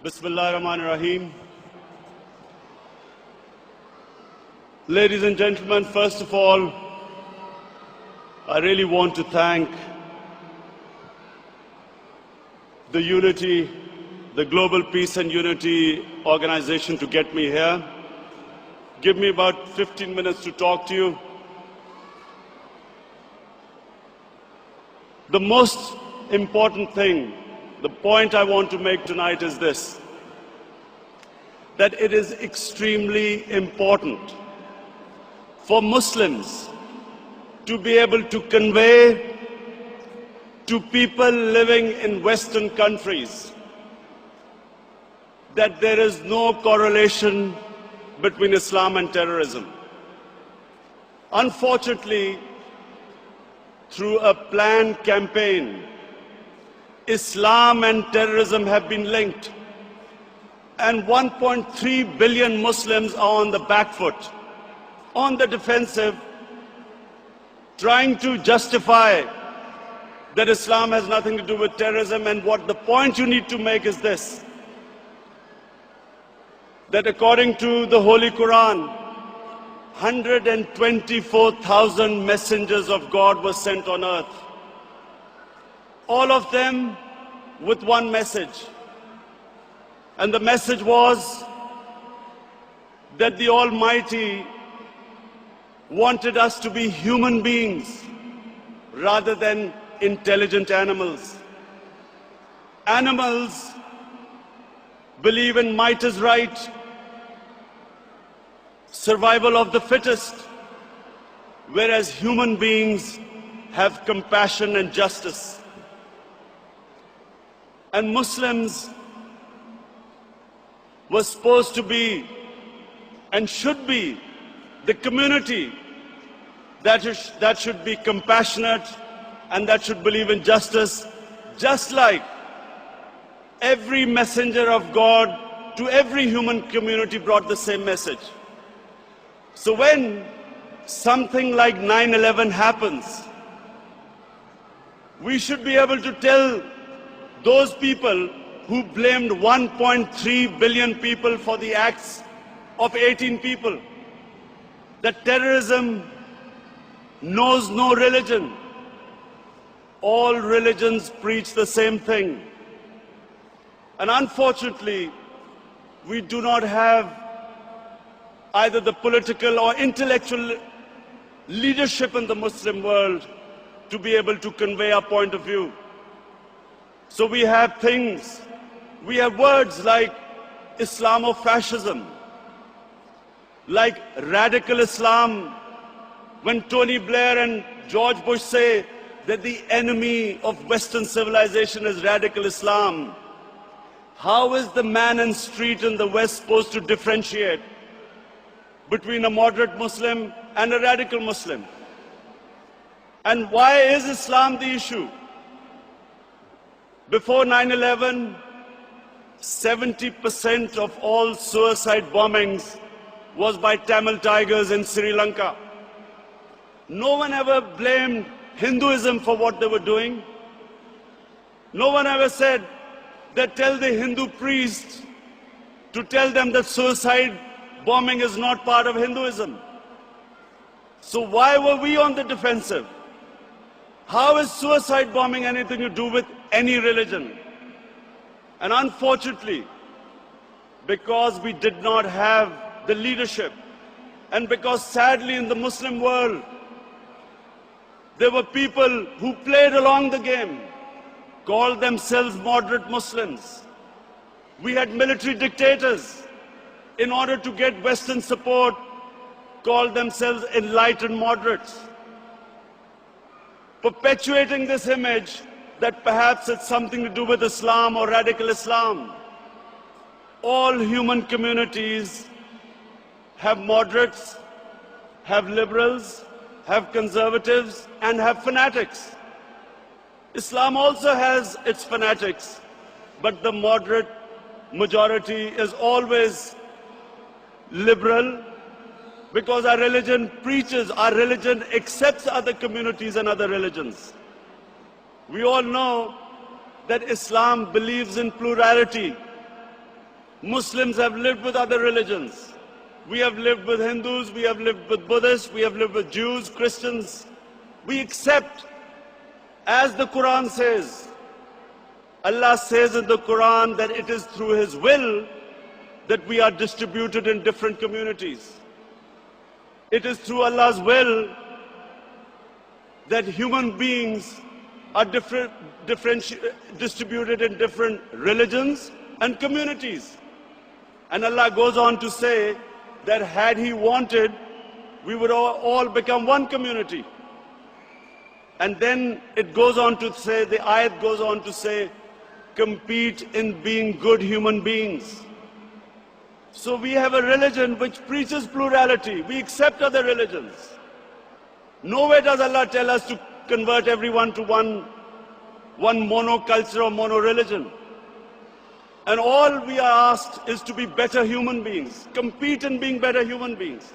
Bismillahirrahmanirrahim. Ladies and gentlemen, first of all, I really want to thank the Unity, the Global Peace and Unity organization to get me here. Give me about 15 minutes to talk to you. The most important thing, the point I want to make tonight is this, that it is extremely important for Muslims to be able to convey to people living in Western countries that there is no correlation between Islam and terrorism. Unfortunately, through a planned campaign, Islam and terrorism have been linked, and 1.3 billion Muslims are on the back foot, on the defensive, trying to justify that Islam has nothing to do with terrorism. And what the point you need to make is this, that according to the Holy Quran, 124,000 messengers of God were sent on earth, all of them with one message. And the message was that the Almighty wanted us to be human beings rather than intelligent animals. Animals believe in might is right, survival of the fittest, whereas human beings have compassion and justice. And Muslims were supposed to be and should be the community that should be compassionate and that should believe in justice, just like every messenger of God to every human community brought the same message. So when something like 9/11 happens, we should be able to tell those people who blamed 1.3 billion people for the acts of 18 people that terrorism knows no religion. All religions preach the same thing. And unfortunately, we do not have either the political or intellectual leadership in the Muslim world to be able to convey our point of view. So we have words like Islamofascism, like radical Islam. When Tony Blair and George Bush say that the enemy of Western civilization is radical Islam, how is the man in the street in the West supposed to differentiate between a moderate Muslim and a radical Muslim? And why is Islam the issue? Before 9/11, 70% of all suicide bombings was by Tamil Tigers in Sri Lanka. No one ever blamed Hinduism for what they were doing. No one ever said that tell the Hindu priests to tell them that suicide bombing is not part of Hinduism. So why were we on the defensive? How is suicide bombing anything to do with any religion? And unfortunately, because we did not have the leadership, and because sadly in the Muslim world, there were people who played along the game, called themselves moderate Muslims. We had military dictators, in order to get Western support, called themselves enlightened moderates, perpetuating this image that perhaps it's something to do with Islam or radical Islam. All human communities have moderates, have liberals, have conservatives, and have fanatics. Islam also has its fanatics, but the moderate majority is always liberal, because our religion preaches, our religion accepts other communities and other religions. We all know that Islam believes in plurality. Muslims have lived with other religions. We have lived with Hindus, we have lived with Buddhists, we have lived with Jews, Christians. We accept, as the Quran says, Allah says in the Quran that it is through His will that we are distributed in different communities. It is through Allah's will that human beings are distributed in different religions and communities. And Allah goes on to say that had He wanted, we would all become one community. And then it goes on to say, the ayat goes on to say, compete in being good human beings. So we have a religion which preaches plurality. We accept other religions. Nowhere does Allah tell us to convert everyone to one monoculture or mono-religion. And all we are asked is to be better human beings, compete in being better human beings.